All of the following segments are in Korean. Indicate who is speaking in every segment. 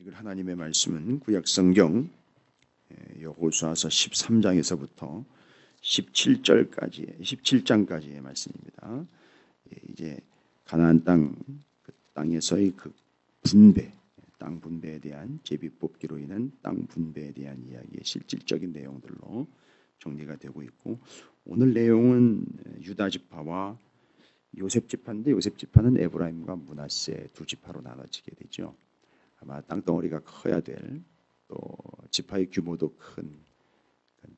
Speaker 1: 읽을 하나님의 말씀은 구약성경 여호수아서 13장에서부터 17장까지의 말씀입니다. 이제 가나안 그 땅에서의 그 분배, 땅 분배에 대한 제비 뽑기로 인한 땅 분배에 대한 이야기의 실질적인 내용들로 정리가 되고 있고, 오늘 내용은 유다 지파와 요셉 지파인데, 요셉 지파는 에브라임과 므낫세 두 지파로 나눠지게 되죠. 아마 땅덩어리가 커야 될, 또 지파의 규모도 큰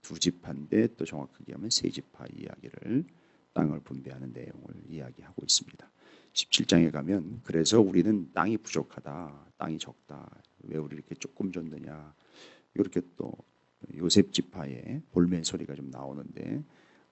Speaker 1: 두 지파인데, 또 정확하게 하면 세 지파 이야기를, 땅을 분배하는 내용을 이야기하고 있습니다. 17장에 가면 그래서 우리는 땅이 부족하다, 땅이 적다, 왜 우리 이렇게 조금 줬느냐, 이렇게 또 요셉 지파의 볼멘 소리가 좀 나오는데,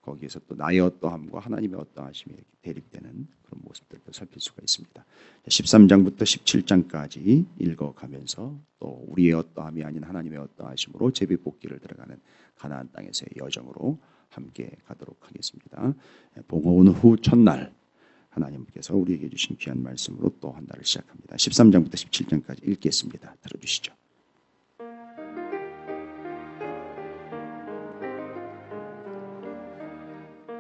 Speaker 1: 거기에서 또 나의 어떠함과 하나님의 어떠하심이 대립되는 그런 모습들도 살필 수가 있습니다. 13장부터 17장까지 읽어가면서 또 우리의 어떠함이 아닌 하나님의 어떠하심으로 제비뽑기를 들어가는 가나안 땅에서의 여정으로 함께 가도록 하겠습니다. 봉헌 후 첫날 하나님께서 우리에게 주신 귀한 말씀으로 또 한 달을 시작합니다. 13장부터 17장까지 읽겠습니다. 들어주시죠.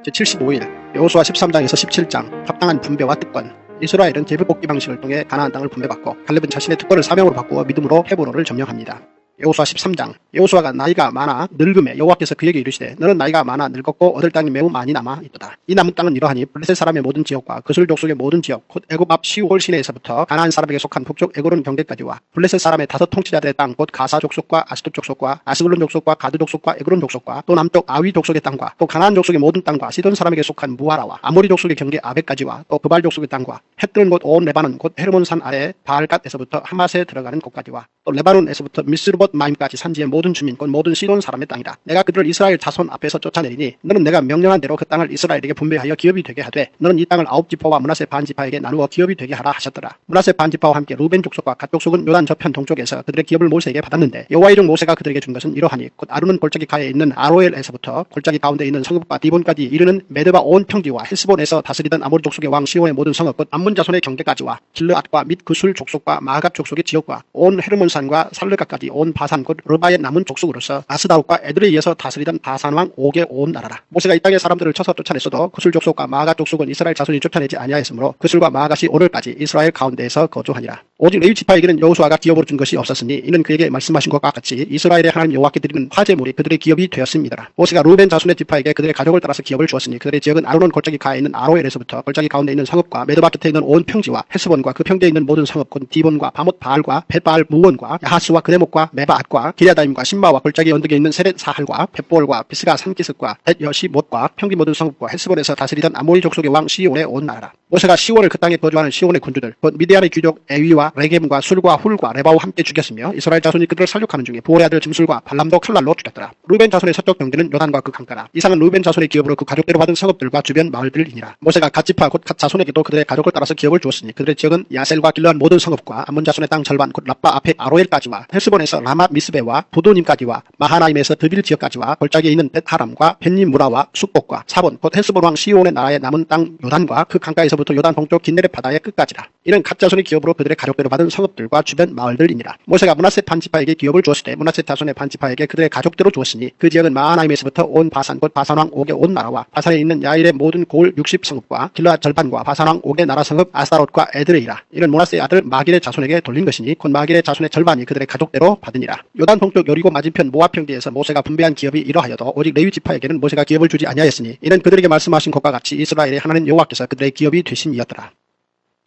Speaker 2: 제75일 여호수아 13장에서 17장 합당한 분배와 특권. 이스라엘은 제비뽑기 방식을 통해 가나안 땅을 분배받고 갈렙은 자신의 특권을 사명으로 바꾸어 믿음으로 헤브론을 점령합니다. 여호수아 13장. 여호수아가 나이가 많아 늙음에 여호와께서 그에게 이르시되 너는 나이가 많아 늙었고 얻을 땅이 매우 많이 남아 있도다. 이 남은 땅은 이러하니 블레셋 사람의 모든 지역과 그술 족속의 모든 지역, 곧 애굽 앞 시홀 시내에서부터 가나안 사람에게 속한 북쪽 에그론 경계까지와 블레셋 사람의 5 통치자들의 땅, 곧 가사 족속과 아스돗 족속과 아스글론 족속과 가드 족속과 에그론 족속과 또 남쪽 아위 족속의 땅과 또 가나안 족속의 모든 땅과 시돈 사람에게 속한 무아라와 아모리 족속의 경계 아벡까지와 또 그발 족속의 땅과 헷들은 곳 온 레바논 곧 헤르몬산 아래 바알갓에서부터 하맛에 들어가는 곳까지와 또 레바논에서부터 미스르봇 마임까지 산지의 모든 주민 곧 모든 시돈 사람의 땅이라. 내가 그들을 이스라엘 자손 앞에서 쫓아내리니 너는 내가 명령한 대로 그 땅을 이스라엘에게 분배하여 기업이 되게 하되 너는 이 땅을 9지파와 므낫세 반지파에게 나누어 기업이 되게 하라 하셨더라. 므낫세 반지파와 함께 루벤 족속과 갓 족속은 요단 저편 동쪽에서 그들의 기업을 모세에게 받았는데 여호와의 종 모세가 그들에게 준 것은 이러하니 곧 아루는 골짜기 가에 있는 아로엘에서부터 골짜기 가운데 있는 성읍과 디본까지 이르는 메드바 온 평지와 헬스본에서 다스리던 아모리 족속의 왕 시온의 모든 성읍 곧 암몬 자손의 경계까지와 길르앗과 및 그술 족속과 마갑 족속의 지역과 온 헤르몬산과 살르가까지 온 바산 곧 르바의 남은 족속으로서 아스다롯과 에들에 의해서 다스리던 바산왕 옥의 온 나라라. 모세가 이 땅의 사람들을 쳐서 쫓아냈어도 그술 족속과 마가 족속은 이스라엘 자손이 쫓아내지 아니하였으므로 그술과 마가시 오늘까지 이스라엘 가운데에서 거주하니라. 오직 레위 지파에게는 여호수아가 기업으로 준 것이 없었으니 이는 그에게 말씀하신 것과 같이 이스라엘의 하나님 여호와께 드리는 화제물이 그들의 기업이 되었습니다. 모세가 루벤 자손의 지파에게 그들의 가족을 따라서 기업을 주었으니 그들의 지역은 아르논 골짜기 가에 있는 아로엘에서부터 골짜기 가운데 있는 성읍과 메드바 곁에 있는 온 평지와 헬스본과 그 평지에 있는 모든 성읍 곧 디본과 바못 바알과 벳바알 무원과 야하스와 그네목과 메바앗과 기랴다임과 신마와 골짜기 언덕에 있는 세렛 사할과 벳볼과 비스가 산기슭과 벳 여시못과 평지 모든 성읍과 헬스본에서 다스리던 아모리 족속의 왕 시온의 온 나라라. 모세가 시온을 그 땅에 거주하는 시온의 군주들 곧 미디안의 귀족 에위와 레겜과 술과 훌과 레바와 함께 죽였으며 이스라엘 자손이 그들을 살육하는 중에 부올의 아들 짐술과 발람도 칼날로 죽였더라. 루벤 자손의 서쪽 경계는 요단과 그 강가라. 이상은 루벤 자손의 기업으로 그 가족대로 받은 성읍들과 주변 마을들이니라. 모세가 갓 지파 곧 갓 자손에게도 그들의 가족을 따라서 기업을 주었으니 그들의 지역은 야셀과 길르한 모든 성읍과 암몬 자손의 땅 절반 곧 라빠 앞에 아로엘까지와 헬스본에서 라마 미스베와 부도님까지와 마하나임에서 드빌 지역까지와 골짜기에 있는 벳하람과 벤님 무라와 숙복과 사본 곧 헬스본 왕 시온의 나라의 남은 땅 요단과 그 강가에서부터 요단 동쪽 긴네렛 바다의 끝까지라. 이는 갓 자손의 기업으로 그들의 가족대로 받은 성읍들과 주변 마을들이니라. 모세가 므낫세 반지파에게 기업을 주었을 때 므낫세 자손의 반지파에게 그들의 가족대로 주었으니 그 지역은 마하나임에서부터 온 바산 곧 바산왕 옥의 온 나라와 바산에 있는 야일의 모든 고을 60성읍과 길르앗 절반과 바산왕 옥의 나라 성읍 아스다롯과 에드레이라. 이는 므낫세의 아들 마길의 자손에게 돌린 것이니 곧 마길의 자손의 절반이 그들의 가족대로 받으니라. 요단 동쪽 여리고 맞은편 모압 평지에서 모세가 분배한 기업이 이러하여도 오직 레위 지파에게는 모세가 기업을 주지 아니하였으니 이는 그들에게 말씀하신 것과 같이 이스라엘의 하나님 여호와께서 그들의 기업이 되심이었더라.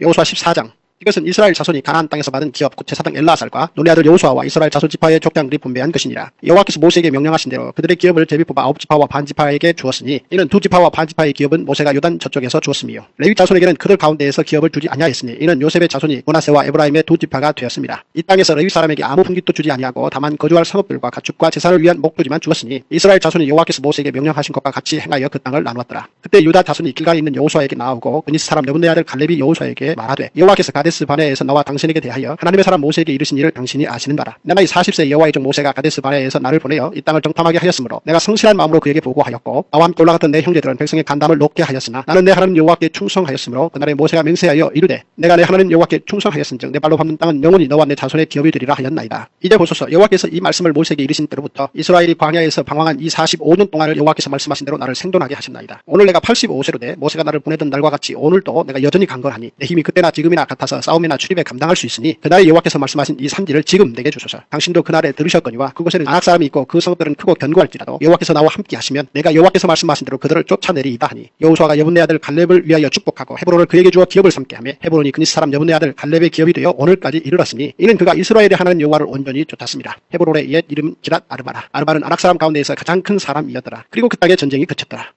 Speaker 2: 여호수아 14장. 이것은 이스라엘 자손이 가나안 땅에서 받은 기업 곧 제사장 엘라살과 눈의 아들 여호수아와 이스라엘 자손 지파의 족장들이 분배한 것이니라. 여호와께서 모세에게 명령하신 대로 그들의 기업을 제비 뽑아 9지파와 반지파에게 주었으니 이는 2지파와 반지파의 기업은 모세가 요단 저쪽에서 주었으며 레위 자손에게는 그들 가운데에서 기업을 주지 아니하였으니 이는 요셉의 자손이 므낫세와 에브라임의 2지파가 되었습니다. 이 땅에서 레위 사람에게 아무 분깃도 주지 아니하고 다만 거주할 성읍들과 가축과 제사를 위한 목도지만 주었으니 이스라엘 자손이 여호와께서 모세에게 명령하신 것과 같이 행하여 그 땅을 나누었더라. 그때 유다 자손이 길가에 있는 여호수아에게 나오고 그니스 사람 여분의 아들 갈렙이 여호수아에게 말하되 여호와께서 가데스 가데스 바네아에서 나와 당신에게 대하여 하나님의 사람 모세에게 이르신 일을 당신이 아시는 바라. 내 나이 40세 여호와의 종 모세가 가데스 바네아에서 나를 보내어 이 땅을 정탐하게 하였으므로 내가 성실한 마음으로 그에게 보고하였고 나와 함께 올라갔던 내 형제들은 백성의 간담을 높게 하였으나 나는 내 하나님 여호와께 충성하였으므로 그날에 모세가 맹세하여 이르되 내가 내 하나님 여호와께 충성하였은즉 내 발로 밟는 땅은 영원히 너와 내 자손의 기업이 되리라 하였나이다. 이제 보소서 여호와께서 이 말씀을 모세에게 이르신 때로부터 이스라엘이 광야에서 방황한 이 45년 동안을 여호와께서 말씀하신 대로 나를 생존하게 하셨나이다. 오늘 내가 85세로 돼 모세가 나를 보내던 날과 같이 오늘도 내가 여전히 강건하니 내 힘이 그때나 지금이나 같아서 싸움이나 출입에 감당할 수 있으니 그날에 여호와께서 말씀하신 이 산지를 지금 내게 주소서. 당신도 그날에 들으셨거니와 그곳에는 아낙 사람이 있고 그 성읍들은 크고 견고할지라도 여호와께서 나와 함께 하시면 내가 여호와께서 말씀하신 대로 그들을 쫓아내리이다 하니 여호수아가 여분네 아들 갈렙을 위하여 축복하고 헤브론을 그에게 주어 기업을 삼게 하며 헤브론이 그니스 사람 여분네 아들 갈렙의 기업이 되어 오늘까지 이르렀으니 이는 그가 이스라엘의 하나님 여호와를 온전히 쫓았습니다. 헤브론의 옛 이름 기랏 아르바라. 아르바는 아낙 사람 가운데에서 가장 큰 사람이었더라. 그리고 그 땅에 전쟁이 그쳤더라.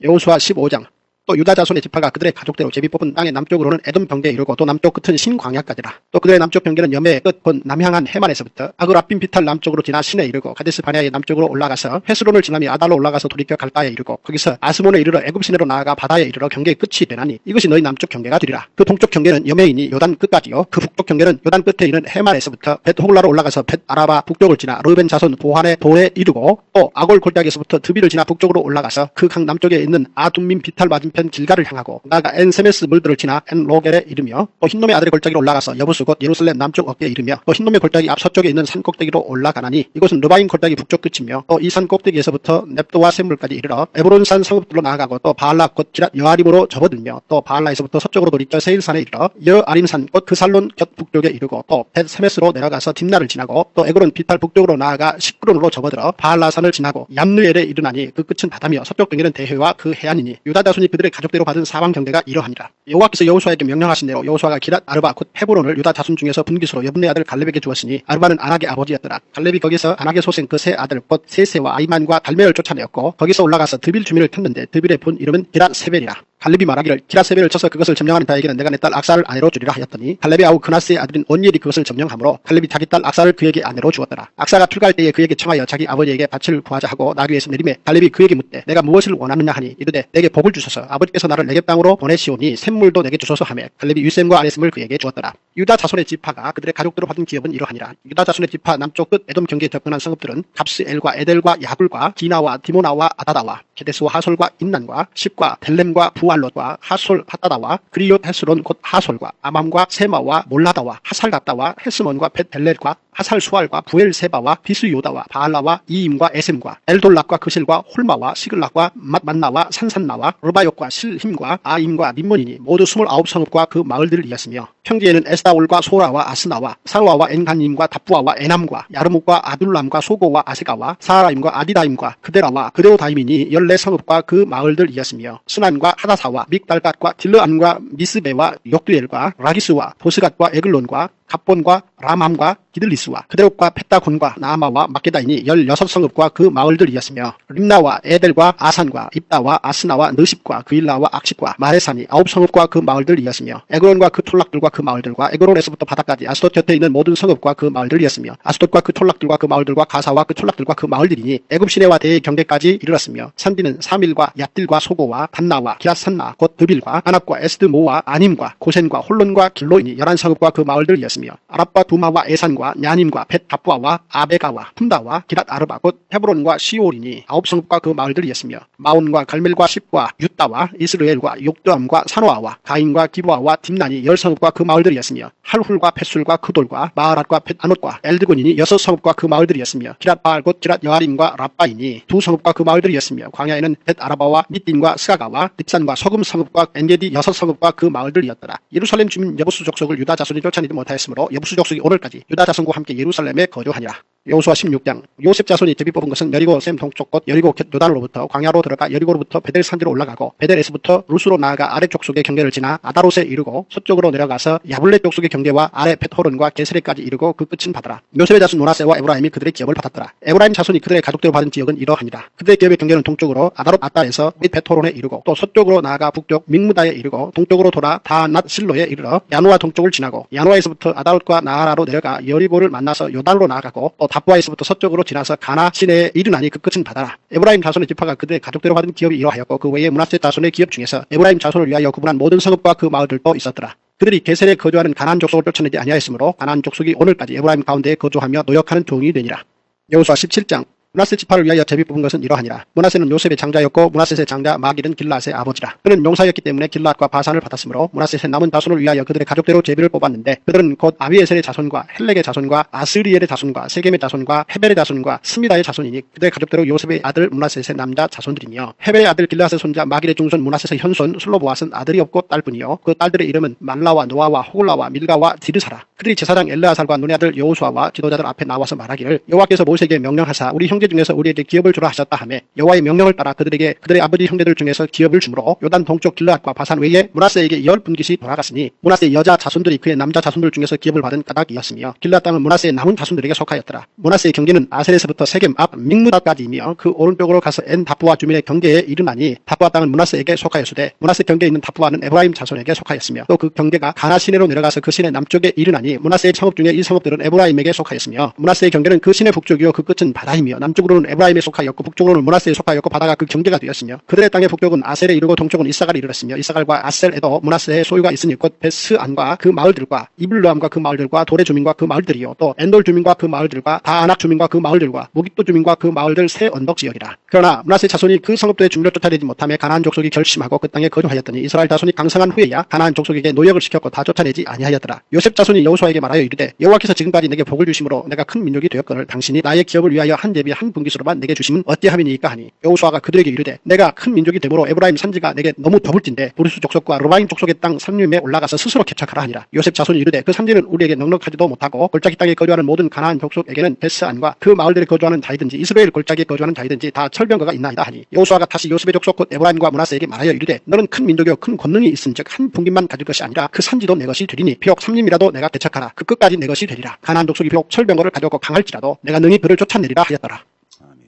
Speaker 2: 여호수아 15장. 또 유다 자손의 지파가 그들의 가족대로 제비 뽑은 땅의 남쪽으로는 에돔 경계에 이르고 또 남쪽 끝은 신광야까지라. 또 그들의 남쪽 경계는 여매의 끝 곧 남향한 해만에서부터 아그라핀 비탈 남쪽으로 지나 신에 이르고 가데스 바네아의 남쪽으로 올라가서 헤스론을 지나며 아달로 올라가서 돌이켜 갈바에 이르고 거기서 아스몬에 이르러 애굽 시내로 나아가 바다에 이르러 경계의 끝이 되나니 이것이 너희 남쪽 경계가 되리라. 그 동쪽 경계는 여매이니 요단 끝까지요. 그 북쪽 경계는 요단 끝에 있는 해만에서부터 벳홀라로 올라가서 벳아라바 북쪽을 지나 르벤 자손 보한의 도에 이르고 또 아골 골짜기에서부터 드비를 지나 북쪽으로 올라가서 그 강 남쪽에 있는 아둠민 비탈 맞은편 길가를 향하고 나아가 엔세메스 물들을 지나 엔로겔에 이르며 또 흰놈의 아들의 골짜기로 올라가서 여부스 곧 예루살렘 남쪽 어깨에 이르며 또 흰놈의 골짜기 앞 서쪽에 있는 산 꼭대기로 올라가나니 이곳은 르바임 골짜기 북쪽 끝이며 또 이 산 꼭대기에서부터 넵도와 샘물까지 이르러 에브론산 성읍들로 나아가고 또 바알라 곧 기랏 여아림으로 접어들며 또 바알라에서부터 서쪽으로 돌이켜 세일산에 이르러 여아림산 곧 그 살론 곁 북쪽에 이르고 또 벳세메스로 내려가서 딥나를 지나고 또 에그론 비탈 북쪽으로 나아가 시크론으로 접어들어 바알라산을 지나고 얌느엘에 이르나니 그 끝은 바다며 서쪽 경계는 대해와 그 해안이니 유다 자손이 그들의 가족대로 받은 사방 경계가 이러하니라. 여호와께서 여호수아에게 명령하신 대로 여호수아가 기랏 아르바 곧 헤브론을 유다 자손 중에서 분깃으로 여분네 아들 갈렙에게 주었으니 아르바는 아낙의 아버지였더라. 갈렙이 거기서 아낙의 소생 그 세 아들 곧 세세와 아이만과 달메를 쫓아내었고 거기서 올라가서 드빌 주민을 쳤는데 드빌의 본 이름은 기랏 세벨이라. 갈렙이 말하기를 기랏 세벨을 쳐서 그것을 점령하는 자에게는 내가 내 딸 악사를 아내로 주리라 하였더니 갈렙의 아우 그나스의 아들인 온니엘이 그것을 점령하므로 갈렙이 자기 딸 악사를 그에게 아내로 주었더라. 악사가 출가할 때에 그에게 청하여 자기 아버지에게 밭을 구하자 하고 나귀에서 내림에 갈렙이 그에게 묻되 내가 무엇을 원하느냐 하니 이르되 내게 복을 주소서 아버지께서 나를 내게 땅으로 보내시오니 샘물도 내게 주소서 하며 갈렙이 유셈과 아네셈을 그에게 주었더라. 유다 자손의 지파가 그들의 가족대로 받은 기업은 이러하니라. 유다 자손의 지파 남쪽 끝 에돔 경계에 접근한 성읍들은 갑스엘과 에델과 야굴과 디나와 디모나와 아다다와 게데스와 하솔과 임난과 십과 델렘과 부알롯과 하솔 하다다와 그리옷 헤스론 곧 하솔과 아맘과 세마와 몰라다와 하살갔다와 헤스몬과 벳벨렛과 하살수알과 부엘세바와 비스요다와 바알라와 이임과 에셈과 엘돌락과 그실과 홀마와 시글락과 맛만나와 산산나와 르바욕과 실힘과 아임과 림몬이니 모두 29성읍과 그 마을들이었으며 평지에는 에스다올과 소라와 아스나와 사루아와 엔간임과 답부아와 에남과 야르묵과 아둘람과 소고와 아세가와 사하라임과 아디다임과 그데라와 그데오다임이니 14성읍과 그 마을들이었으며 스난과 하다사와 믹달갓과 딜르안과 미스베와 욕두엘과 라기스와 보스갓과 에글론과 갑본과 라맘과 기들리스와 그데옥과 페타곤과 나아마와 마게다이니 16성읍과 그 마을들이었으며 림나와 에델과 아산과 입다와 아스나와 느십과 그일라와 악십과 마레산이 9성읍과 그 마을들이었으며 에그론과 그 톨락들과 그 마을들과 에그론에서부터 바다까지 아스돗 곁에 있는 모든 성읍과 그 마을들이었으며 아스돗과 그 톨락들과 그 마을들과 가사와 그 톨락들과 그 마을들이니 애굽 시내와 대의 경계까지 이르렀으며 산디는 사밀과 얏딜과 소고와 단나와 기라산나 곧 드빌과 아낙과 에스드모와 아님과 고센과 홀론과 길로이니 11성읍과 그 마을들이었으며 아랍과 두마와 에산과 냐님과 벳다부아와 아베가와 훔다와 기랏 아르바 곧 헤브론과 시올이니 9성읍과 그 마을들이었으며 마온과 갈멜과 십과 유다와 이스르엘과 욕두암과 사노아와 가인과 기부아와 딥난이 10성읍과 그 마을들이었으며 할훌과 펫술과 그돌과 마하랏과 펫아논과 엘드곤이니 6성읍과 그 마을들이었으며 기랏바알 곧 기랏 여아림과 라빠이니 2성읍과 그 마을들이었으며 광야에는 벳아라바와 밑딘과 스가가와 딥산과 서금 성읍과 엔게디 6성읍과 그 마을들이었더라. 예루살렘 주민 여부수 족속을 유다 자손이 쫓아내지 못하였으므로 여부수 족속이 오늘까지 유다 자손과 함께 예루살렘에 거주하니라. 여호수아 16장. 요셉 자손이 제비 뽑은 것은 여리고 셈 동쪽 곳 여리고 곁 요단으로부터 광야로 들어가 여리고로부터 베델 산지로 올라가고 베델에서부터 루스로 나아가 아래 족속의 경계를 지나 아다롯에 이르고 서쪽으로 내려가서 야블레 족속의 경계와 아래 벳호론과 게세레까지 이르고 그 끝은 바다라. 요셉의 자손 노나세와 에브라임이 그들의 기업을 받았더라. 에브라임 자손이 그들의 가족대로 받은 지역은 이러하니라. 그들의 기업의 경계는 동쪽으로 아다롯 아따에서 및 벳호론에 이르고 또 서쪽으로 나아가 북쪽 믹무다에 이르고 동쪽으로 돌아 다낫 실로에 이르러 야노아 동쪽을 지나고 야노아에서부터 아다롯과 나하라로 내려가 여리고를 만나서 요단으로 나아가고 또 답부아에서부터 서쪽으로 지나서 가나 시내에 이르나니 그 끝은 바다라. 에브라임 자손의 지파가 그들의 가족대로 받은 기업이 이러하였고 그 외에 므낫세 자손의 기업 중에서 에브라임 자손을 위하여 구분한 모든 성읍과 그 마을들도 있었더라. 그들이 게셀에 거주하는 가나안 족속을 쫓아내지 아니하였으므로 가나안 족속이 오늘까지 에브라임 가운데에 거주하며 노역하는 종이 되니라. 여호수아 17장. 므낫세 지파를 위하여 제비 뽑은 것은 이러하니라. 므낫세는 요셉의 장자였고 므낫셋의 장자 마길은 길앗의 아버지라. 그는 용사였기 때문에 길앗과 바산을 받았으므로 므낫셋의 남은 자손을 위하여 그들의 가족대로 제비를 뽑았는데 그들은 곧 아비에셀의 자손과 헬렉의 자손과 아스리엘의 자손과 세겜의 자손과 헤벨의 자손과 스미다의 자손이니 그들의 가족대로 요셉의 아들 므낫셋의 남자 자손들이며 헤벨의 아들 길앗의 손자 마길의 중손 므낫셋의 현손 슬로보앗은 아들이 없고 딸뿐이요 그 딸들의 이름은 말라와 노아와 호글라와 밀가와 디르사라. 그들이 제사장 엘르아살과 눈의 아들 여호수아와 지도자들 앞에 나와서 말하기를 여호와께서 모세에게 명령하사 우리 형제 중에서 우리에게 기업을 주라 하셨다 하매 여호와의 명령을 따라 그들에게 그들의 아버지 형제들 중에서 기업을 주므로 요단 동쪽 길르앗과 바산 외에 므낫세에게 10분깃이 돌아갔으니 므낫세의 여자 자손들이 그의 남자 자손들 중에서 기업을 받은 까닭이었으며 길르앗 땅은 므낫세의 남은 자손들에게 속하였더라. 므낫세의 경계는 아셀에서부터 세겜 앞 믹무다까지이며 그 오른쪽으로 가서 엔 다프와 주민의 경계에 이르나니 다프와 땅은 므낫세에게 속하였으되 므낫세 경계에 있는 다프와는 에브라임 자손에게 속하였으며 또 그 경계가 가나 시내로 내려가서 그 시내 남쪽에 이르나니 므낫세의 성읍 중에 이 성읍들은 에브라임에게 속하였으며 므낫세의 경계는 그 시내 북쪽이요 그 끝은 바다이며 남쪽으로는 에브라임에 속하였고 북쪽으로는 므낫세에 속하였고 바다가 그 경계가 되었으며 그들의 땅의 북쪽은 아셀에 이르고 동쪽은 이사갈에 이르렀으며 이사갈과 아셀에도 므낫세의 소유가 있으니 곧 베스안과 그 마을들과 이블르함과 그 마을들과 도레 주민과 그 마을들이요 또 엔돌 주민과 그 마을들과 다아낙 주민과 그 마을들과 무깃도 주민과 그 마을들 세 언덕 지역이라. 그러나 므낫세 자손이 그 성읍들의 주민을 쫓아내지 못하며 가나안 족속이 결심하고 그 땅에 거주하였더니 이스라엘 자손이 강성한 후에야 가나안 족속에게 노역을 시켰고 다 쫓아내지 아니하였더라. 요셉 자손이 여호수아에게 말하여 이르되 여호와께서 지금까지 내게 복을 주심으로 내가 큰 민족이 되었거늘 당신이 나의 기업을 위하여 한 제비 한 분깃으로만 내게 주심은 어찌함이니까 하니 여호수아가 그들에게 이르되 내가 큰 민족이 되므로 에브라임 산지가 내게 너무 더블진데 브리스 족속과 르바임 족속의 땅 산림에 올라가서 스스로 개척하라 하니라. 요셉 자손이 이르되 그 산지는 우리에게 넉넉하지도 못하고 골짜기 땅에 거주하는 모든 가나안 족속에게는 베스안과 그 마을들에 거주하는 자이든지 이스라엘 골짜기에 거주하는 자이든지 다 철병거가 있나이다 하니 여호수아가 다시 요셉의 족속 곧 에브라임과 므낫세에게 말하여 이르되 너는 큰 민족이요 큰 권능이 있은즉 한 분깃만 가질 것이 아니라 그 산지도 내 것이 되리니 비록 삼림이라도 내가 개척하라. 그 끝까지 내 것이 되리라. 가나안 족속이 비록 철병거를 가져고 강할지라도 내가 능히 그를 쫓아내리라 하였더라.
Speaker 1: 아멘.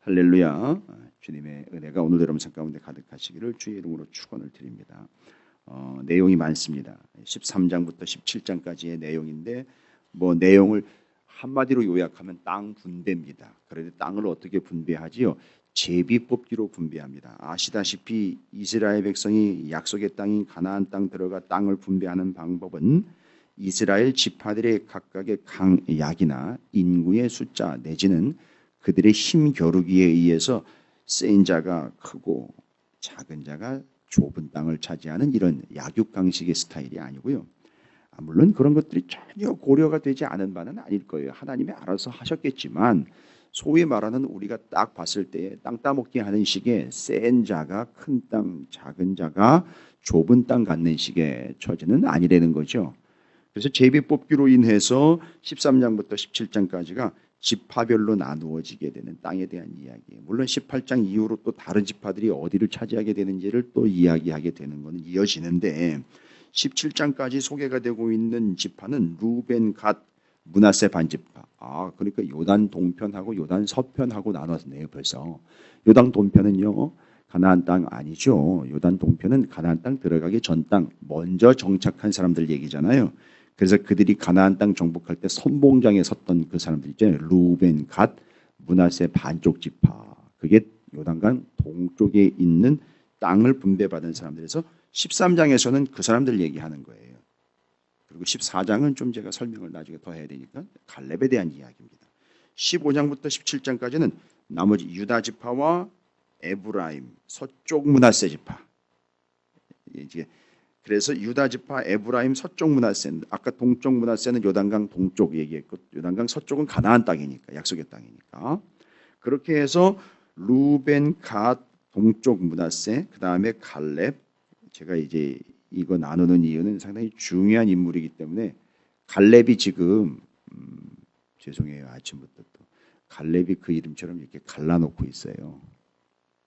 Speaker 1: 할렐루야. 주님의 은혜가 오늘 여러분 삶 가운데 가득하시기를 주의 이름으로 축원을 드립니다. 내용이 많습니다. 13장부터 17장까지의 내용인데 내용을 한마디로 요약하면 땅 분배입니다. 그런데 땅을 어떻게 분배하지요? 제비 뽑기로 분배합니다. 아시다시피 이스라엘 백성이 약속의 땅인 가나안 땅 들어가 땅을 분배하는 방법은 이스라엘 지파들의 각각의 강약이나 인구의 숫자 내지는 그들의 힘 겨루기에 의해서 센 자가 크고 작은 자가 좁은 땅을 차지하는 이런 약육강식의 스타일이 아니고요. 물론 그런 것들이 전혀 고려가 되지 않은 바는 아닐 거예요. 하나님이 알아서 하셨겠지만 소위 말하는 우리가 딱 봤을 때 땅 따먹기 하는 식의 센 자가 큰 땅, 작은 자가 좁은 땅 갖는 식의 처지는 아니라는 거죠. 그래서 제비 뽑기로 인해서 13장부터 17장까지가 지파별로 나누어지게 되는 땅에 대한 이야기예요. 물론 18장 이후로 또 다른 지파들이 어디를 차지하게 되는지를 또 이야기하게 되는 것은 이어지는데 17장까지 소개가 되고 있는 지파는 루벤, 갓, 므낫세 반지파. 그러니까 요단 동편하고 요단 서편하고 나눴네요. 벌써 요단 동편은요 가나안 땅 아니죠. 요단 동편은 가나안 땅 들어가기 전 땅 먼저 정착한 사람들 얘기잖아요. 그래서 그들이 가나안 땅 정복할 때 선봉장에 섰던 그 사람들 있잖아요. 루벤, 갓, 므낫세 반쪽 지파. 그게 요단강 동쪽에 있는 땅을 분배받은 사람들에서 13장에서는 그 사람들 얘기하는 거예요. 그리고 14장은 좀 제가 설명을 나중에 더 해야 되니까 갈렙에 대한 이야기입니다. 15장부터 17장까지는 나머지 유다 지파와 에브라임, 서쪽 므낫세 지파. 이제 그래서 유다 지파, 에브라임, 서쪽 므낫세, 아까 동쪽 므낫세는 요단강 동쪽 얘기했고 요단강 서쪽은 가나안 땅이니까 약속의 땅이니까 그렇게 해서 루벤, 갓, 동쪽 므낫세, 그 다음에 갈렙. 제가 이제 이거 나누는 이유는 상당히 중요한 인물이기 때문에 갈렙이 지금 죄송해요 아침부터 또 갈렙이 그 이름처럼 이렇게 갈라놓고 있어요.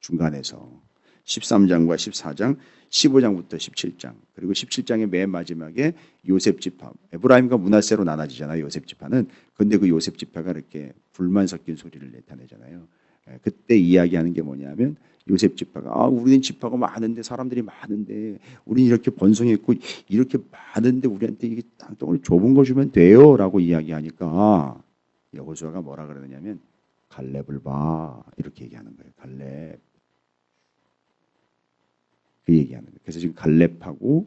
Speaker 1: 중간에서 13장과 14장, 15장부터 17장 그리고 17장의 맨 마지막에 요셉 지파, 에브라임과 므낫세로 나눠지잖아요. 요셉 지파는. 근데 그 요셉 지파가 이렇게 불만 섞인 소리를 나타내잖아요. 그때 이야기하는 게 뭐냐면 요셉 지파가 우리는 지파가 많은데 사람들이 많은데 우리는 이렇게 번성했고 이렇게 많은데 우리한테 이게 땅덩어리 좁은 거 주면 돼요 라고 이야기하니까 여호수아가 뭐라 그러느냐면 갈렙을 봐 이렇게 얘기하는 거예요. 갈렙 그 얘기하는 거예요. 그래서 지금 갈렙하고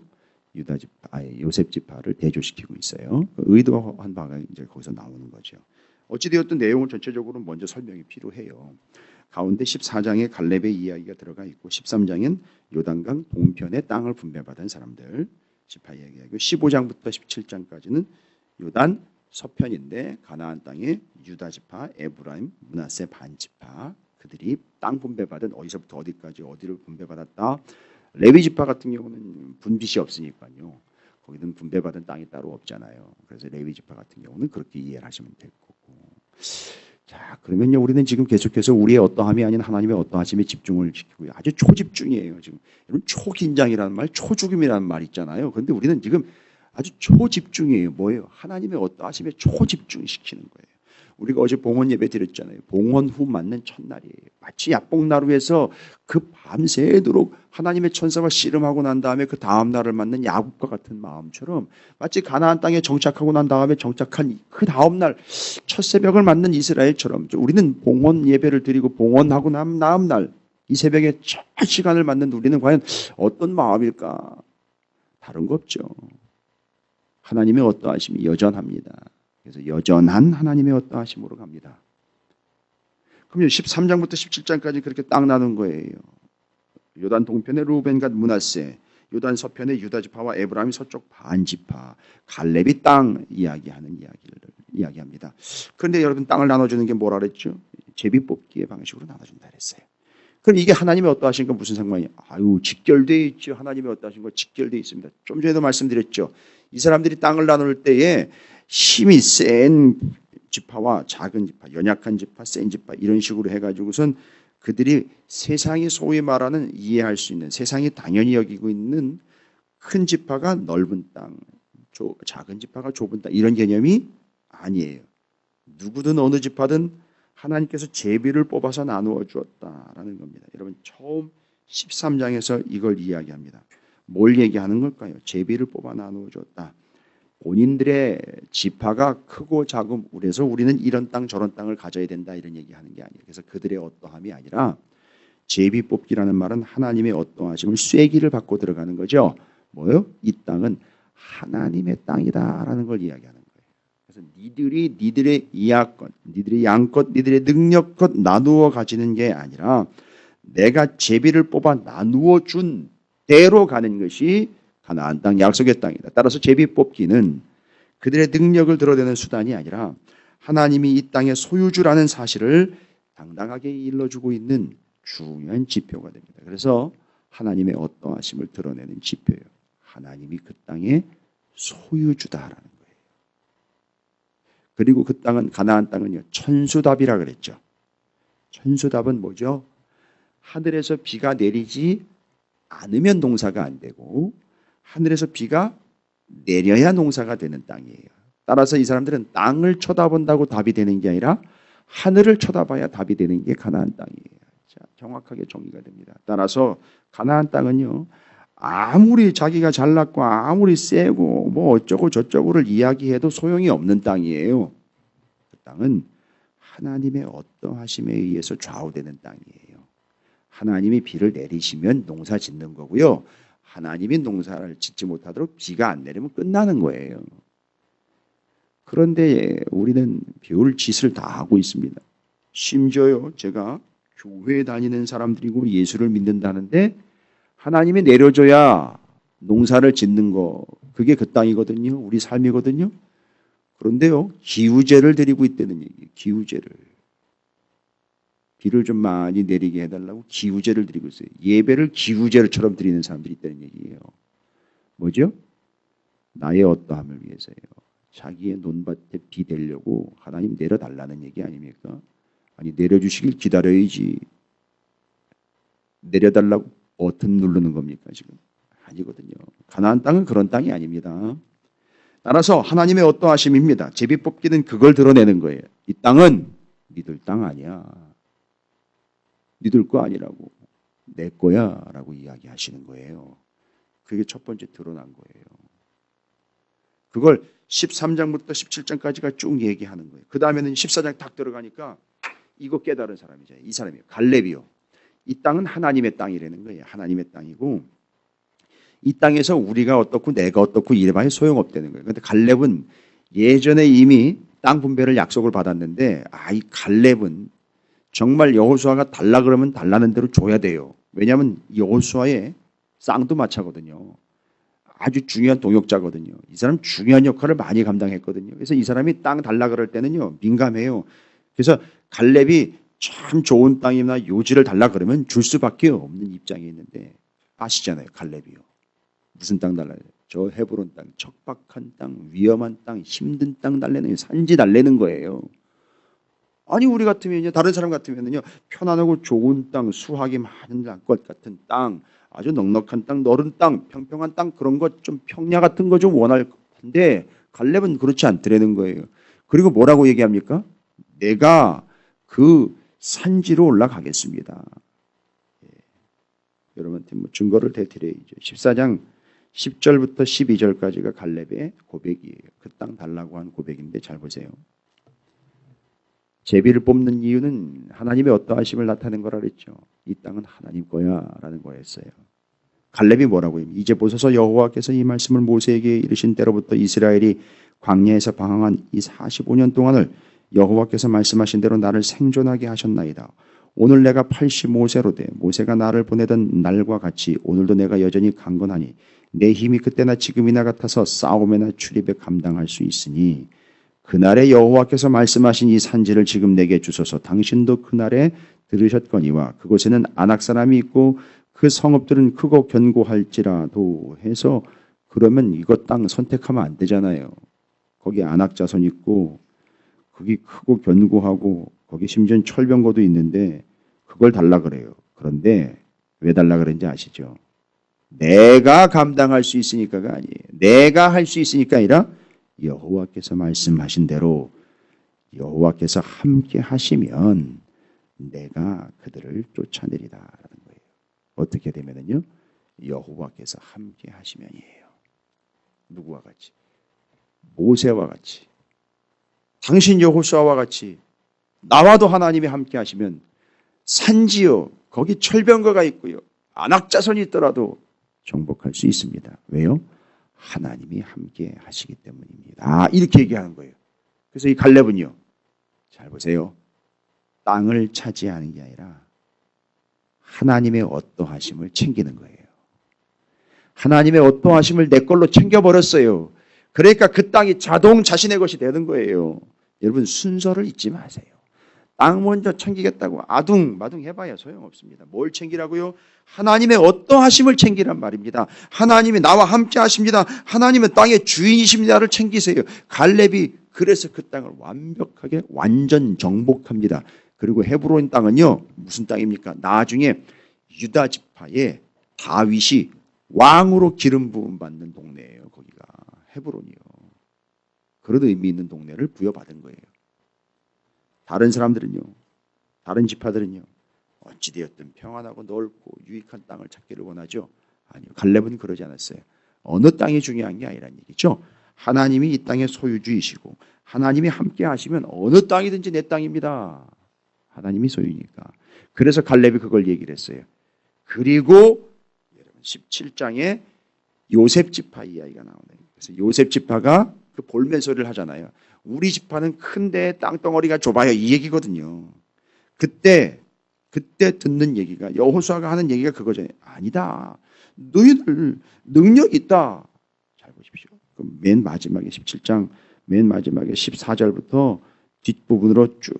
Speaker 1: 유다 지파, 요셉 지파를 대조시키고 있어요. 의도한 바가 이제 거기서 나오는 거죠. 어찌되었든 내용을 전체적으로 먼저 설명이 필요해요. 가운데 14장에 갈렙의 이야기가 들어가 있고 13장엔 요단강 동편의 땅을 분배받은 사람들 지파 이야기하고 15장부터 17장까지는 요단 서편인데 가나안 땅의 유다 지파, 에브라임, 므낫세 반 지파 그들이 땅 분배받은 어디서부터 어디까지 어디를 분배받았다. 레위 지파 같은 경우는 분깃이 없으니까요. 거기는 분배받은 땅이 따로 없잖아요. 그래서 레위 지파 같은 경우는 그렇게 이해를 하시면 될 거고. 자, 그러면요 우리는 지금 계속해서 우리의 어떠함이 아닌 하나님의 어떠하심에 집중을 시키고요. 아주 초집중이에요. 지금 이런 초긴장이라는 말, 초죽음이라는 말 있잖아요. 그런데 우리는 지금 아주 초집중이에요. 뭐예요? 하나님의 어떠하심에 초집중시키는 거예요. 우리가 어제 봉헌 예배 드렸잖아요. 봉헌 후 맞는 첫날이에요. 마치 야복나루에서 그 밤새도록 하나님의 천사가 씨름하고 난 다음에 그 다음 날을 맞는 야곱과 같은 마음처럼 마치 가나안 땅에 정착하고 난 다음에 정착한 그 다음 날 첫 새벽을 맞는 이스라엘처럼 우리는 봉헌 예배를 드리고 봉헌하고 난 다음 날 이 새벽에 첫 시간을 맞는 우리는 과연 어떤 마음일까? 다른 거 없죠. 하나님의 어떠하심이 여전합니다. 그래서 여전한 하나님의 어떠하심으로 갑니다. 그럼 13장부터 17장까지 그렇게 딱 나눈 거예요. 요단 동편의 루벤과 므낫세, 요단 서편의 유다 지파와 에브라임 서쪽 반 지파, 갈렙이 땅 이야기하는 이야기를 이야기합니다. 그런데 여러분 땅을 나눠주는 게 뭐라 그랬죠? 제비뽑기의 방식으로 나눠준다 그랬어요. 그럼 이게 하나님의 어떠하신가 무슨 상관이에요? 직결되어 있죠. 하나님의 어떠하신 거 직결되어 있습니다. 좀 전에도 말씀드렸죠. 이 사람들이 땅을 나눌 때에 힘이 센 지파와 작은 지파, 연약한 지파, 센 지파 이런 식으로 해가지고선 그들이 세상이 소위 말하는 이해할 수 있는 세상이 당연히 여기고 있는 큰 지파가 넓은 땅, 작은 지파가 좁은 땅 이런 개념이 아니에요. 누구든 어느 지파든 하나님께서 제비를 뽑아서 나누어 주었다라는 겁니다. 여러분 처음 13장에서 이걸 이야기합니다. 뭘 얘기하는 걸까요? 제비를 뽑아 나누어 줬다. 본인들의 지파가 크고 작음 그래서 우리는 이런 땅 저런 땅을 가져야 된다 이런 얘기하는 게 아니에요. 그래서 그들의 어떠함이 아니라 제비 뽑기라는 말은 하나님의 어떠하심을 쐐기를 받고 들어가는 거죠. 뭐요? 이 땅은 하나님의 땅이다라는 걸 이야기하는 거예요. 그래서 니들이 니들의 이하껏, 니들의 양껏, 니들의 능력껏 나누어 가지는 게 아니라 내가 제비를 뽑아 나누어 준 대로 가는 것이 가나안 땅 약속의 땅이다. 따라서 제비 뽑기는 그들의 능력을 드러내는 수단이 아니라 하나님이 이 땅의 소유주라는 사실을 당당하게 일러주고 있는 중요한 지표가 됩니다. 그래서 하나님의 어떠하심을 드러내는 지표예요. 하나님이 그 땅의 소유주다라는 거예요. 그리고 그 땅은 가나안 땅은요 천수답이라 그랬죠. 천수답은 뭐죠? 하늘에서 비가 내리지 않으면 농사가 안 되고 하늘에서 비가 내려야 농사가 되는 땅이에요. 따라서 이 사람들은 땅을 쳐다본다고 답이 되는 게 아니라 하늘을 쳐다봐야 답이 되는 게 가나안 땅이에요. 자, 정확하게 정의가 됩니다. 따라서 가나안 땅은요. 아무리 자기가 잘났고 아무리 세고 뭐 어쩌고 저쩌고를 이야기해도 소용이 없는 땅이에요. 그 땅은 하나님의 어떠하심에 의해서 좌우되는 땅이에요. 하나님이 비를 내리시면 농사 짓는 거고요. 하나님이 농사를 짓지 못하도록 비가 안 내리면 끝나는 거예요. 그런데 우리는 배울 짓을 다 하고 있습니다. 심지어요, 제가 교회에 다니는 사람들이고 예수를 믿는다는데 하나님이 내려줘야 농사를 짓는 거, 그게 그 땅이거든요. 우리 삶이거든요. 그런데요, 기우제를 드리고 있다는 얘기예요. 기우제를. 비를 좀 많이 내리게 해달라고 기우제를 드리고 있어요. 예배를 기우제처럼 드리는 사람들이 있다는 얘기예요. 뭐죠? 나의 어떠함을 위해서요. 자기의 논밭에 비 되려고 하나님 내려달라는 얘기 아닙니까? 아니 내려주시길 기다려야지. 내려달라고 버튼 누르는 겁니까 지금? 아니거든요. 가나안 땅은 그런 땅이 아닙니다. 따라서 하나님의 어떠하심입니다. 제비 뽑기는 그걸 드러내는 거예요. 이 땅은 니들 땅 아니야. 니들 거 아니라고. 내 거야 라고 이야기하시는 거예요. 그게 첫 번째 드러난 거예요. 그걸 13장부터 17장까지가 쭉 얘기하는 거예요. 그 다음에는 14장 딱 들어가니까 이거 깨달은 사람이죠. 이 사람이요. 갈렙이요. 이 땅은 하나님의 땅이라는 거예요. 하나님의 땅이고 이 땅에서 우리가 어떻고 내가 어떻고 이래봐야 소용없다는 거예요. 그런데 갈렙은 예전에 이미 땅 분배를 약속을 받았는데 이 갈렙은 정말 여호수아가 달라 그러면 달라는 대로 줘야 돼요. 왜냐하면 여호수아의 쌍두마차거든요. 아주 중요한 동역자거든요. 이 사람 중요한 역할을 많이 감당했거든요. 그래서 이 사람이 땅 달라 그럴 때는요 민감해요. 그래서 갈렙이 참 좋은 땅이나 요지를 달라 그러면 줄 수밖에 없는 입장이 있는데 아시잖아요. 갈렙이요. 무슨 땅 달라요? 저 헤브론 땅, 척박한 땅, 위험한 땅, 힘든 땅 달래는 산지 달래는 거예요. 아니 우리 같으면요, 다른 사람 같으면요, 편안하고 좋은 땅, 수확이 많은 것 같은 땅, 아주 넉넉한 땅, 너른 땅, 평평한 땅 그런 것 좀 평야 같은 거 좀 원할 텐데 갈렙은 그렇지 않더라는 거예요. 그리고 뭐라고 얘기합니까? 내가 그 산지로 올라가겠습니다. 여러분한테 뭐 증거를 대드려야죠. 14장 10절부터 12절까지가 갈렙의 고백이에요. 그 땅 달라고 한 고백인데 잘 보세요. 제비를 뽑는 이유는 하나님의 어떠하심을 나타낸 거라 그랬죠. 이 땅은 하나님 거야 라는 거였어요. 갈렙이 뭐라고 해요? 이제 보소서 여호와께서 이 말씀을 모세에게 이르신 때로부터 이스라엘이 광야에서 방황한 이 45년 동안을 여호와께서 말씀하신 대로 나를 생존하게 하셨나이다. 오늘 내가 85세로 돼 모세가 나를 보내던 날과 같이 오늘도 내가 여전히 강건하니 내 힘이 그때나 지금이나 같아서 싸움에나 출입에 감당할 수 있으니 그날에 여호와께서 말씀하신 이 산지를 지금 내게 주소서. 당신도 그날에 들으셨거니와 그곳에는 아낙 사람이 있고 그 성읍들은 크고 견고할지라도 해서 그러면 이것 땅 선택하면 안 되잖아요. 거기 아낙 자손 있고 거기 크고 견고하고 거기 심지어 철병거도 있는데 그걸 달라 그래요. 그런데 왜 달라 그랬는지 아시죠? 내가 감당할 수 있으니까가 아니에요. 내가 할 수 있으니까 아니라 여호와께서 말씀하신 대로 여호와께서 함께 하시면 내가 그들을 쫓아내리다라는 거예요. 어떻게 되면은요? 여호와께서 함께 하시면이에요. 누구와 같이? 모세와 같이. 당신 여호수아와 같이 나와도 하나님이 함께 하시면 산지요 거기 철병거가 있고요 아낙 자손이 있더라도 정복할 수 있습니다. 왜요? 하나님이 함께 하시기 때문입니다. 이렇게 얘기하는 거예요. 그래서 이 갈렙은요, 잘 보세요. 땅을 차지하는 게 아니라 하나님의 어떠하심을 챙기는 거예요. 하나님의 어떠하심을 내 걸로 챙겨버렸어요. 그러니까 그 땅이 자동 자신의 것이 되는 거예요. 여러분 순서를 잊지 마세요. 땅 먼저 챙기겠다고 아둥바둥 해봐야 소용없습니다. 뭘 챙기라고요? 하나님의 어떠하심을 챙기란 말입니다. 하나님이 나와 함께 하십니다. 하나님은 땅의 주인이십니다를 챙기세요. 갈렙이 그래서 그 땅을 완벽하게 완전 정복합니다. 그리고 헤브론 땅은요 무슨 땅입니까? 나중에 유다 지파의 다윗이 왕으로 기름 부음 받는 동네예요. 거기가 헤브론이요. 그런 의미 있는 동네를 부여받은 거예요. 다른 사람들은요, 다른 지파들은요, 어찌되었든 평안하고 넓고 유익한 땅을 찾기를 원하죠. 아니요, 갈렙은 그러지 않았어요. 어느 땅이 중요한 게 아니란 얘기죠. 하나님이 이 땅의 소유주이시고 하나님이 함께 하시면 어느 땅이든지 내 땅입니다. 하나님이 소유니까. 그래서 갈렙이 그걸 얘기를 했어요. 그리고 여러분 17장에 요셉 지파 이야기가 나오네요. 그래서 요셉 지파가 그 볼멘 소리를 하잖아요. 우리 지파는 큰데 땅덩어리가 좁아요. 이 얘기거든요. 그때 듣는 얘기가 여호수아가 하는 얘기가 그거잖아요. 아니다. 너희들 능력이 있다. 잘 보십시오. 맨 마지막에 17장 맨 마지막에 14절부터 뒷부분으로 쭉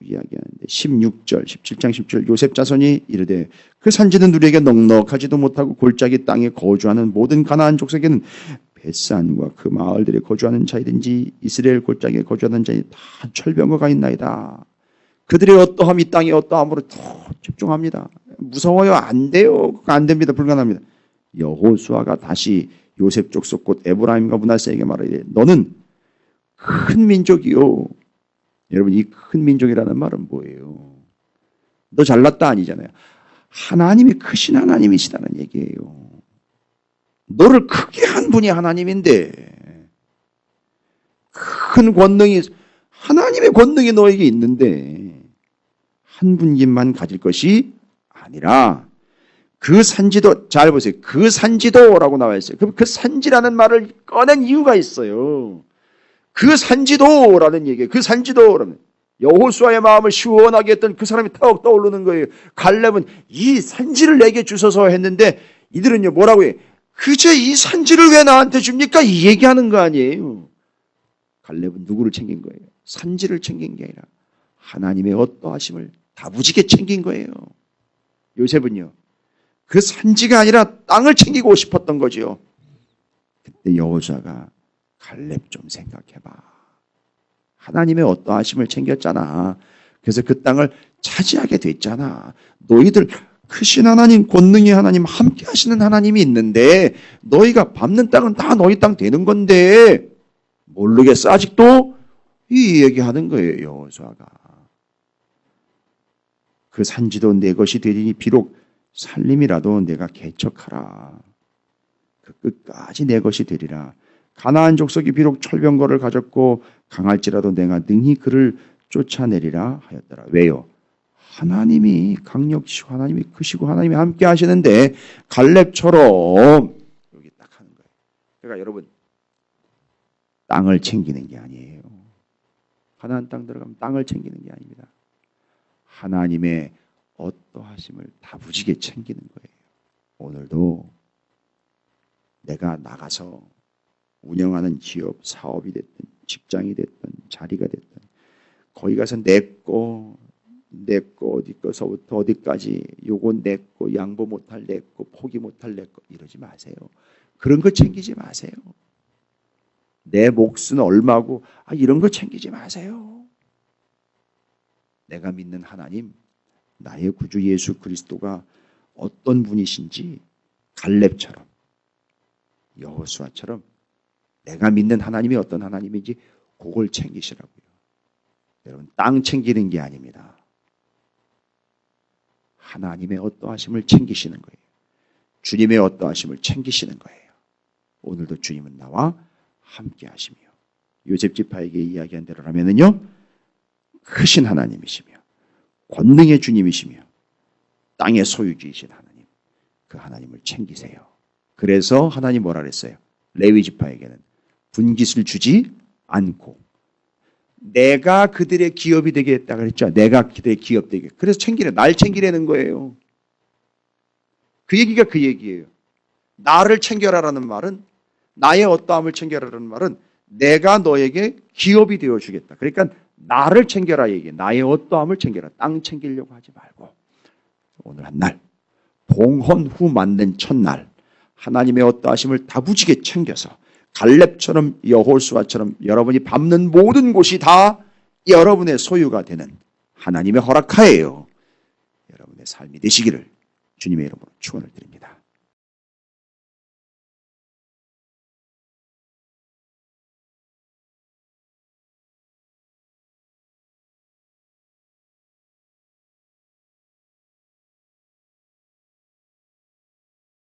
Speaker 1: 이야기하는데 16절 17장 10절 요셉 자손이 이르되 그 산지는 누리에게 넉넉하지도 못하고 골짜기 땅에 거주하는 모든 가나안 족속에는 벳산과 그 마을들에 거주하는 자이든지 이스라엘 골짜기에 거주하는 자이 다 철병거가 있나이다. 그들의 어떠함 이 땅의 어떠함으로 더 집중합니다. 무서워요? 안 돼요. 안 됩니다. 불가능합니다. 여호수아가 다시 요셉 족속 곧 에브라임과 므낫세에게 말하되 너는 큰 민족이요. 여러분 이 큰 민족이라는 말은 뭐예요? 너 잘났다 아니잖아요. 하나님이 크신 하나님이시다는 얘기예요. 너를 크게 한 분이 하나님인데 큰 권능이 하나님의 권능이 너에게 있는데 한 분님만 가질 것이 아니라 그 산지도, 잘 보세요. 그 산지도라고 나와 있어요. 그럼 그 산지라는 말을 꺼낸 이유가 있어요. 그 산지도라는 얘기예요. 그 산지도라는. 여호수아의 마음을 시원하게 했던 그 사람이 턱 떠오르는 거예요. 갈렙은 이 산지를 내게 주소서 했는데 이들은요 뭐라고 해요? 그저 이 산지를 왜 나한테 줍니까? 이 얘기하는 거 아니에요. 갈렙은 누구를 챙긴 거예요? 산지를 챙긴 게 아니라 하나님의 어떠하심을 다부지게 챙긴 거예요. 요셉은요 그 산지가 아니라 땅을 챙기고 싶었던 거죠. 그때 여호수아가 갈렙 좀 생각해봐. 하나님의 어떠하심을 챙겼잖아. 그래서 그 땅을 차지하게 됐잖아. 너희들 크신 하나님, 권능의 하나님, 함께 하시는 하나님이 있는데 너희가 밟는 땅은 다 너희 땅 되는 건데 모르겠어 아직도? 이 얘기하는 거예요. 여호수아가. 그 산지도 내 것이 되리니 비록 살림이라도 내가 개척하라. 그 끝까지 내 것이 되리라. 가나안 족속이 비록 철병거를 가졌고 강할지라도 내가 능히 그를 쫓아내리라 하였더라. 왜요? 하나님이 강력시고 하나님이 크시고 하나님이 함께 하시는데 갈렙처럼 여기 딱 하는 거예요. 그러니까 여러분 땅을 챙기는 게 아니에요. 가나안 땅 들어가면 땅을 챙기는 게 아닙니다. 하나님의 어떠하심을 다부지게 챙기는 거예요. 오늘도 내가 나가서 운영하는 기업, 사업이 됐든 직장이 됐든 자리가 됐든 거기 가서 내 거 어디 거서부터 어디까지 요거 내 거 양보 못할 내 거 포기 못할 내 거 이러지 마세요. 그런 거 챙기지 마세요. 내 몫은 얼마고 이런 거 챙기지 마세요. 내가 믿는 하나님, 나의 구주 예수 그리스도가 어떤 분이신지 갈렙처럼 여호수아처럼 내가 믿는 하나님이 어떤 하나님인지 그걸 챙기시라고요. 여러분 땅 챙기는 게 아닙니다. 하나님의 어떠하심을 챙기시는 거예요. 주님의 어떠하심을 챙기시는 거예요. 오늘도 주님은 나와 함께 하시며 요셉 지파에게 이야기한 대로라면은요 크신 하나님이시며 권능의 주님이시며 땅의 소유주이신 하나님, 그 하나님을 챙기세요. 그래서 하나님 뭐라 그랬어요? 레위 지파에게는 분깃을 주지 않고 내가 그들의 기업이 되게 했다 그랬죠. 내가 그들의 기업 되게. 그래서 날 챙기라는 거예요. 그 얘기가 그 얘기예요. 나를 챙겨라라는 말은 나의 어떠함을 챙겨라라는 말은 내가 너에게 기업이 되어주겠다. 그러니까 나를 챙겨라 얘기해. 나의 어떠함을 챙겨라. 땅 챙기려고 하지 말고 오늘 한 날 봉헌 후 만든 첫날 하나님의 어떠하심을 다부지게 챙겨서 갈렙처럼 여호수아처럼 여러분이 밟는 모든 곳이 다 여러분의 소유가 되는 하나님의 허락하에요. 여러분의 삶이 되시기를 주님의 이름으로 축원을 드립니다.